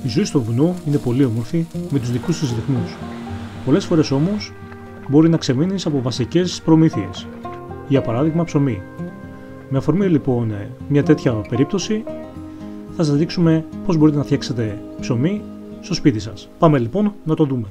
Η ζωή στο βουνό είναι πολύ όμορφη με τους δικούς της ρυθμούς. Πολλές φορές όμως μπορεί να ξεμείνεις από βασικές προμήθειες. Για παράδειγμα, ψωμί. Με αφορμή λοιπόν μια τέτοια περίπτωση, θα σας δείξουμε πώς μπορείτε να φτιάξετε ψωμί στο σπίτι σας. Πάμε λοιπόν να το δούμε.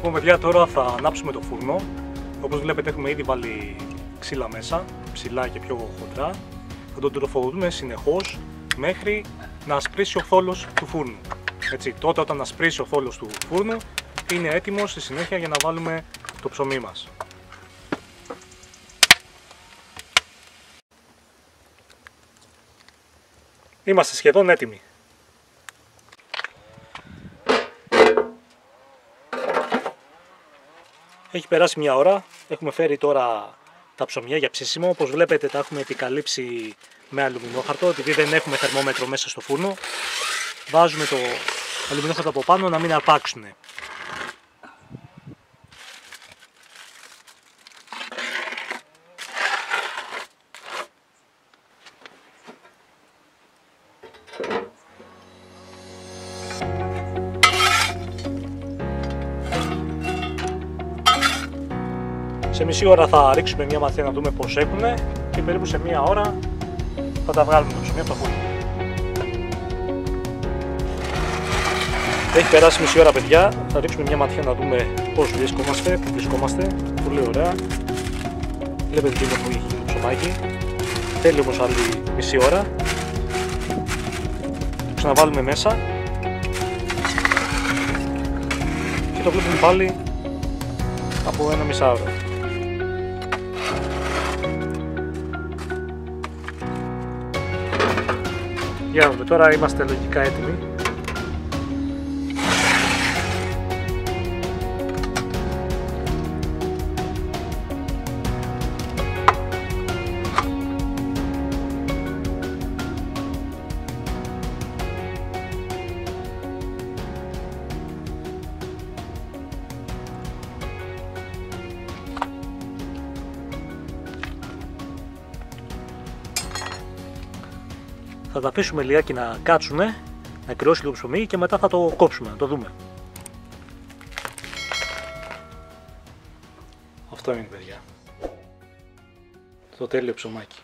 Λοιπόν παιδιά, τώρα θα ανάψουμε το φούρνο. Όπως βλέπετε έχουμε ήδη βάλει ξύλα μέσα, ψηλά και πιο χοντρά. Θα τον τροφοδοτούμε συνεχώς μέχρι να ασπρίσει ο θόλος του φούρνου. Έτσι, τότε όταν ασπρίσει ο θόλος του φούρνου είναι έτοιμο στη συνέχεια για να βάλουμε το ψωμί μας. Είμαστε σχεδόν έτοιμοι. Έχει περάσει μια ώρα, έχουμε φέρει τώρα τα ψωμιά για ψήσιμο. Όπως βλέπετε τα έχουμε επικαλύψει με αλουμινόχαρτο, επειδή δεν έχουμε θερμόμετρο μέσα στο φούρνο. Βάζουμε το αλουμινόχαρτο από πάνω να μην αρπάξουν. Σε μισή ώρα θα ρίξουμε μια ματιά να δούμε πώς έχουνε και περίπου σε μια ώρα θα τα βγάλουμε το ψωμί από το φούρνο. Έχει περάσει μισή ώρα, παιδιά. Θα ρίξουμε μια ματιά να δούμε πώς βρισκόμαστε, πού βρισκόμαστε. Πολύ ωραία. Βλέπετε τι μορφή έχει το ψωμάκι. Θέλει όμως άλλη μισή ώρα. Το ξαναβάλουμε μέσα. Και το βλέπουμε πάλι από ένα μισάωρο. Για να δούμε, τώρα είμαστε λογικά έτοιμοι. Θα τα αφήσουμε λιγάκι να κάτσουνε, να κρυώσει λίγο ψωμί και μετά θα το κόψουμε, να το δούμε. Αυτό είναι, παιδιά. Το τέλειο ψωμάκι.